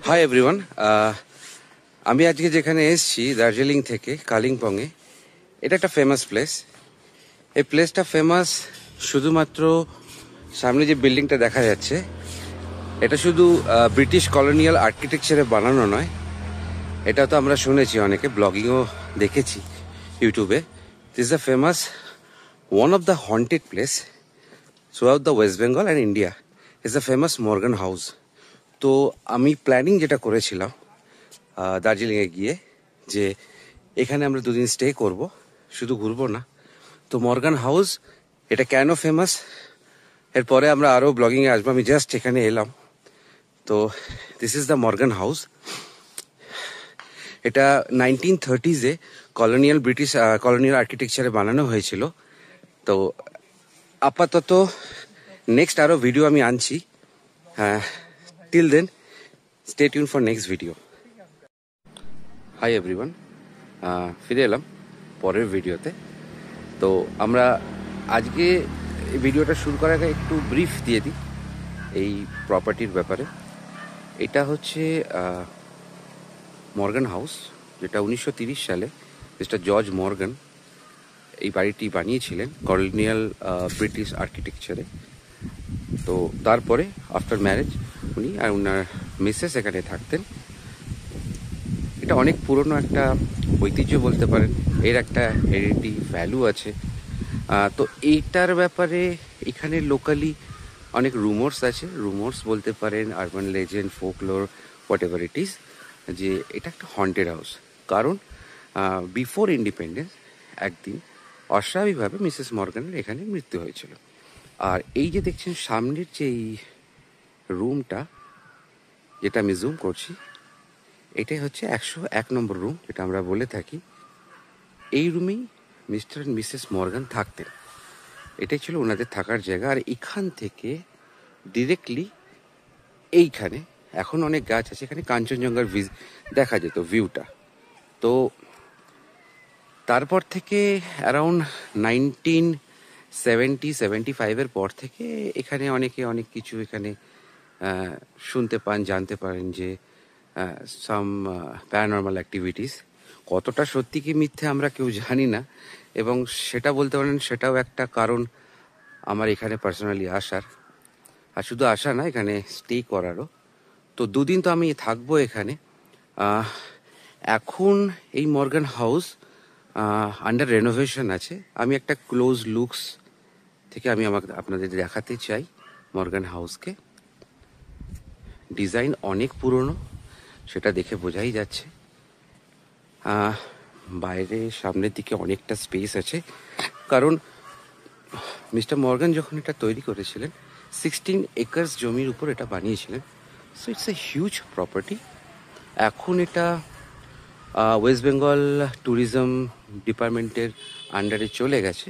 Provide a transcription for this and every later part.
Hi everyone, আমি আজকে যেখানে এসেছি দার্জিলিং থেকে কালিম্পংয়ে, এটা একটা ফেমাস প্লেস। এই প্লেসটা ফেমাস শুধুমাত্র সামনে যে বিল্ডিংটা দেখা যাচ্ছে, এটা শুধু ব্রিটিশ কলোনিয়াল আর্কিটেকচারে বানানো নয়, এটা তো আমরা শুনেছি, অনেকে ব্লগিংও দেখেছি ইউটিউবে। This is the famous one of the haunted place throughout the West Bengal and India is the famous Morgan house. তো আমি প্ল্যানিং যেটা করেছিলাম দার্জিলিংয়ে গিয়ে, যে এখানে আমরা দুদিন স্টে করব, শুধু ঘুরবো না। তো মর্গান হাউস এটা কেন ফেমাস, এরপরে আমরা আরও ব্লগিংয়ে আসবো। আমি জাস্ট এখানে এলাম। তো this is the Morgan house. এটা 1930s ব্রিটিশ কলোনিয়াল আর্কিটেকচারে বানানো হয়েছিল। তো আপাতত নেক্সট আরও ভিডিও আমি আনছি। Till then stay tune for next video. Hi everyone, ফিরে এলাম পরের ভিডিওতে। তো আমরা আজকে এই ভিডিওটা শুরু করার আগে একটু ব্রিফ দিয়ে দিই এই প্রপার্টির ব্যাপারে। এটা হচ্ছে মর্গান হাউস, যেটা 1930 সালে মিস্টার জর্জ মর্গান এই বাড়িটি বানিয়েছিলেন কলোনিয়াল ব্রিটিশ আর্কিটেকচারে। তো তারপরে আফটার ম্যারেজ উনি আর ওনার মিসেস এখানে থাকতেন। এটা অনেক পুরনো একটা ঐতিহ্য বলতে পারেন, এর একটা হেরিটেজ ভ্যালু আছে। তো এইটার ব্যাপারে এখানে লোকালি অনেক রুমোর্স আছে, রুমোর্স বলতে পারেন, urban legend, folklore, what ever it is, যে এটা একটা হন্টেড হাউস। কারণ বিফোর ইন্ডিপেন্ডেন্স একদিন অস্বাভাবিকভাবে মিসেস মর্গানের এখানে মৃত্যু হয়েছিল। আর এই যে দেখছেন সামনের যে এই রুমটা, যেটা আমি জুম করছি, এটাই হচ্ছে 101 নম্বর রুম, যেটা আমরা বলে থাকি। এই রুমেই মিস্টার অ্যান্ড মিসেস মর্গান থাকতেন, এটাই ছিল ওনাদের থাকার জায়গা। আর এখান থেকে ডিরেক্টলি এইখানে এখন অনেক গাছ আছে, এখানে কাঞ্চনজঙ্ঘার দেখা যেত ভিউটা। তো তারপর থেকে অ্যারাউন্ড 1975-এর পর থেকে এখানে অনেকে অনেক কিছু এখানে শুনতে পান, জানতে পারেন যে সাম প্যারানর্মাল অ্যাক্টিভিটিস। কতটা সত্যি কি মিথ্যে আমরা কেউ জানি না, এবং সেটা বলতে পারেন সেটাও একটা কারণ আমার এখানে পার্সোনালি আসার। আর শুধু আসা না, এখানে স্টে করারও। তো দুদিন তো আমি থাকবো এখানে। এখন এই মর্গান হাউস আন্ডার রেনোভেশন আছে। আমি একটা ক্লোজ লুকস থেকে আমি আপনাদের দেখাতে চাই মর্গান হাউসকে। ডিজাইন অনেক পুরনো, সেটা দেখে বোঝাই যাচ্ছে। বাইরে সামনের দিকে অনেকটা স্পেস আছে, কারণ মিস্টার মর্গান যখন এটা তৈরি করেছিলেন 16 একর্স জমির উপর এটা বানিয়েছিলেন। So it's a huge property. এখন এটা ওয়েস্ট বেঙ্গল ট্যুরিজম ডিপার্টমেন্টের আন্ডারে চলে গেছে।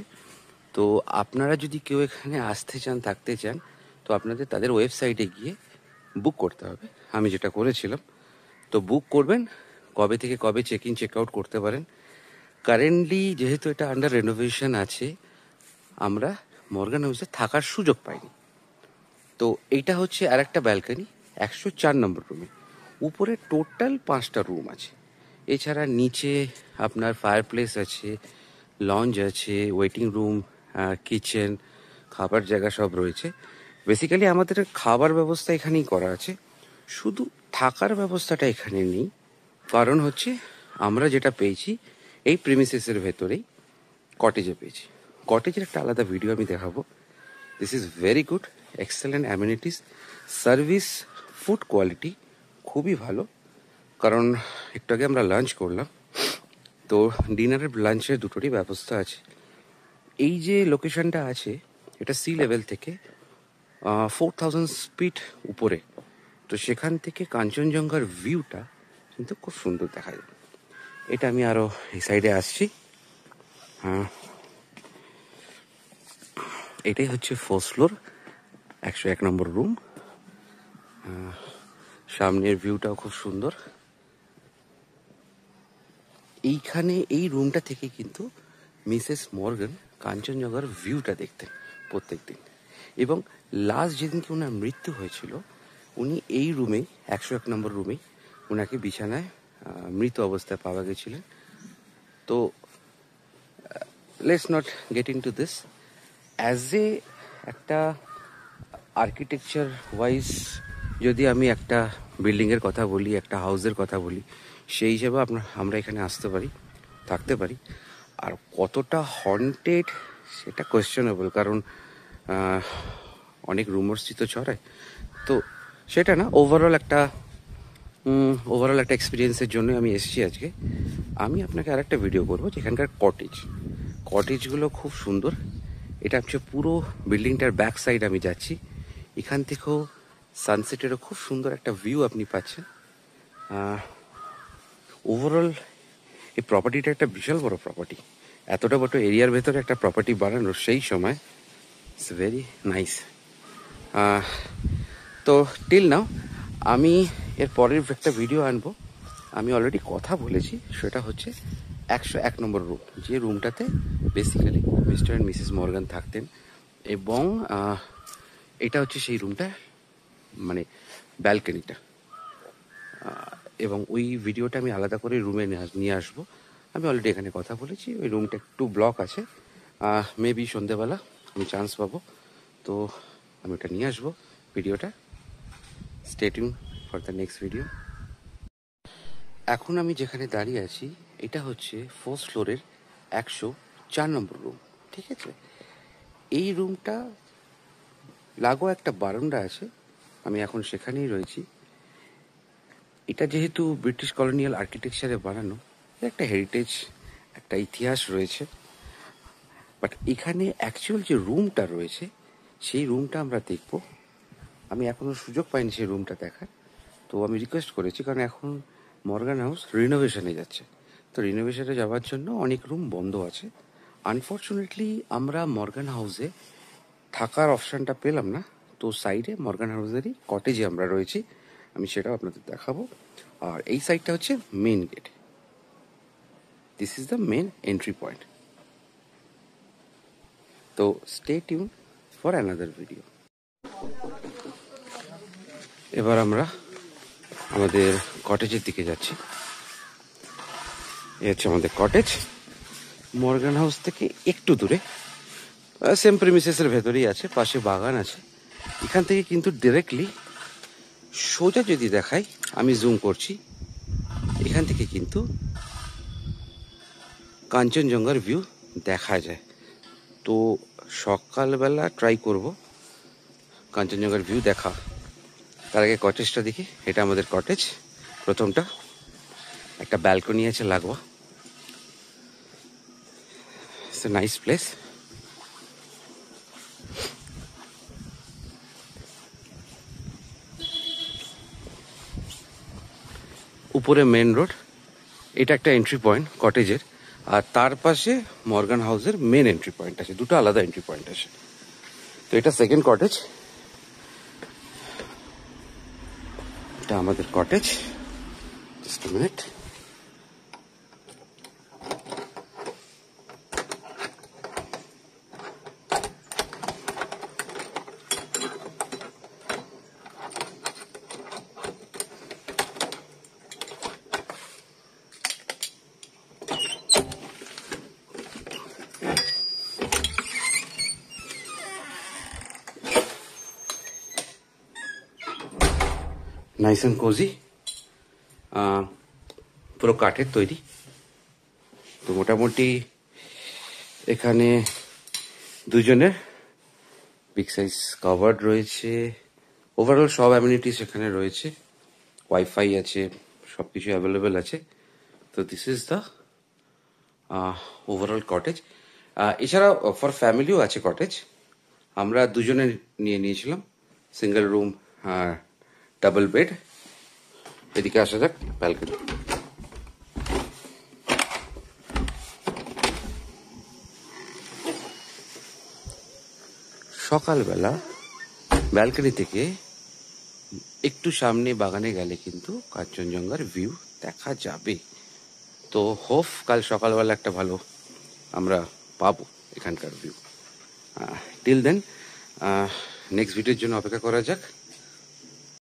তো আপনারা যদি কেউ এখানে আসতে চান, থাকতে চান, তো আপনাদের তাদের ওয়েবসাইটে গিয়ে বুক করতে হবে। আমি যেটা করেছিলাম, তো বুক করবেন, কবে থেকে কবে চেক ইন চেক আউট করতে পারেন। কারেন্টলি যেহেতু এটা আন্ডার রেনোভেশন আছে, আমরা মর্গান হাউসে থাকার সুযোগ পাইনি। তো এইটা হচ্ছে আর একটা ব্যালকনি 104 নম্বর রুমে। উপরে টোটাল 5টা রুম আছে। এছাড়া নিচে আপনার ফায়ার প্লেস আছে, লঞ্চ আছে, ওয়েটিং রুম, কিচেন, খাবার জায়গা সব রয়েছে। বেসিক্যালি আমাদের খাবার ব্যবস্থা এখানেই করা আছে, শুধু থাকার ব্যবস্থাটা এখানে নেই। কারণ হচ্ছে আমরা যেটা পেয়েছি এই প্রিমিসেসের ভেতরেই কটেজে পেয়েছি। কটেজের একটা আলাদা ভিডিও আমি দেখাবো। This is very good, excellent amenities, service, food quality খুবই ভালো। কারণ একটু আগে আমরা লাঞ্চ করলাম, তো ডিনারের লাঞ্চের দুটোরই ব্যবস্থা আছে। এই যে লোকেশনটা আছে, এটা সি লেভেল থেকে 4000 ফিট উপরে। তো সেখান থেকে কাঞ্চনজঙ্ঘার ভিউটা কিন্তু খুব সুন্দর দেখা যায়। এটা আমি আরও এই সাইডে আসছি। এটাই হচ্ছে ফার্স্ট ফ্লোর, 101 নম্বর রুম। সামনের ভিউটাও খুব সুন্দর। এইখানে এই রুমটা থেকে কিন্তু মিসেস মর্গান কাঞ্চনজঙ্ঘার ভিউটা দেখতেন প্রত্যেক দিন। এবং লাস্ট যেদিনকে ওনার মৃত্যু হয়েছিল, উনি এই রুমেই 101 নম্বর রুমেই ওনাকে বিছানায় মৃত অবস্থায় পাওয়া গেছিলেন। তো let's not get in to this. As a একটা আর্কিটেকচার ওয়াইজ যদি আমি একটা বিল্ডিংয়ের কথা বলি, একটা হাউসের কথা বলি, সেই হিসেবে আমরা এখানে আসতে পারি, থাকতে পারি। আর কতটা হন্টেড সেটা কোয়েশ্চেনেবল, কারণ অনেক রুমার্সই তো ছড়ায়। তো সেটা না, ওভারঅল একটা এক্সপিরিয়েন্সের জন্য আমি এসেছি আজকে। আমি আপনাকে আর একটা ভিডিও করবো যেখানকার কটেজগুলো খুব সুন্দর। এটা হচ্ছে পুরো বিল্ডিংটার ব্যাক সাইড আমি যাচ্ছি। এখান থেকেও সানসেটেরও খুব সুন্দর একটা ভিউ আপনি পাচ্ছেন। ওভারঅল এই প্রপার্টিটা একটা বিশাল বড় প্রপার্টি। এতটা বড় এরিয়ার ভেতরে একটা প্রপার্টি বানানোর সেই সময় ইটস ভেরি নাইস। তো টিল নাও আমি এর পরের একটা ভিডিও আনবো। আমি অলরেডি কথা বলেছি, সেটা হচ্ছে 101 নম্বর রুম, যে রুমটাতে basically mister and missus Morgan থাকতেন। এবং এটা হচ্ছে সেই রুমটা, মানে ব্যালকনিটা। এবং ওই ভিডিওটা আমি আলাদা করে রুমে নিয়ে আসবো। আমি অলরেডি এখানে কথা বলেছি। ওই রুমটা একটু ব্লক আছে, মেবি সন্ধেবেলা আমি চান্স পাবো, তো আমি ওটা নিয়ে আসবো ভিডিওটা। Stay tune for the next video. এখন আমি যেখানে দাঁড়িয়ে আছি এটা হচ্ছে 4th ফ্লোরের 104 নম্বর রুম, ঠিক আছে। এই রুমটা লাগোয়া একটা বারান্দা আছে, আমি এখন সেখানেই রয়েছি। এটা যেহেতু ব্রিটিশ কলোনিয়াল আর্কিটেকচারে বানানো, একটা হেরিটেজ, একটা ইতিহাস রয়েছে। বাট এখানে অ্যাকচুয়াল যে রুমটা রয়েছে সেই রুমটা আমরা দেখব। আমি এখনো সুযোগ পাইনি সেই রুমটা দেখার, তো আমি রিকোয়েস্ট করেছি, কারণ এখন মর্গান হাউস রিনোভেশনে যাচ্ছে। তো রিনোভেশনে যাওয়ার জন্য অনেক রুম বন্ধ আছে। আনফর্চুনেটলি আমরা মর্গান হাউসে থাকার অপশানটা পেলাম না, তো সাইডে মর্গান হাউসেরই কটেজে আমরা রয়েছি। আমি সেটাও আপনাদের দেখাবো। আর এই সাইডটা হচ্ছে main gate. This is the main entry point. তো stay tune for another video. এবার আমরা আমাদের কটেজের দিকে যাচ্ছি। এই হচ্ছে আমাদের কটেজ, মর্গান হাউস থেকে একটু দূরে, সেম প্রিমিসেসের ভেতরেই আছে, পাশে বাগান আছে। এখান থেকে কিন্তু ডিরেক্টলি সোজা যদি দেখাই, আমি জুম করছি, এখান থেকে কিন্তু কাঞ্চনজঙ্ঘার ভিউ দেখা যায়। তো সকালবেলা ট্রাই করব কাঞ্চনজঙ্ঘার ভিউ দেখা। তার আগে কটেজটা দেখি। এটা আমাদের কটেজ, প্রথমটা। একটা ব্যালকনি আছে লাগোয়া। It's a nice place. উপরে মেন রোড, এটা একটা এন্ট্রি পয়েন্ট কটেজের। আর তার পাশে মর্গান হাউসের মেন এন্ট্রি পয়েন্ট আছে, দুটো আলাদা এন্ট্রি পয়েন্ট আছে। তো এটা সেকেন্ড কটেজ, এটা আমাদের cottage. Just a minute. Nice and cosy, পুরো কাঠের তৈরি। তো মোটামুটি এখানে দুজনের বিগ সাইজ কাভার্ড রয়েছে। ওভারঅল সব অ্যামিনিটিস এখানে রয়েছে, ওয়াইফাই আছে, সব কিছু অ্যাভেলেবেল আছে। তো this is the overall cottage. এছাড়া ফর ফ্যামিলিও আছে কটেজ। আমরা দুজনে নিয়ে নিয়েছিলাম, সিঙ্গেল রুম, ডাবল বেড। এদিকে আসা যাক ব্যালকনি। সকালবেলা ব্যালকনি থেকে একটু সামনে বাগানে গেলে কিন্তু কাঞ্চনজঙ্ঘার ভিউ দেখা যাবে। তো হোপ কাল সকালবেলা একটা ভালো আমরা পাবো এখানকার ভিউ। টিল দেন নেক্সট ভিডিওর জন্য অপেক্ষা করা যাক।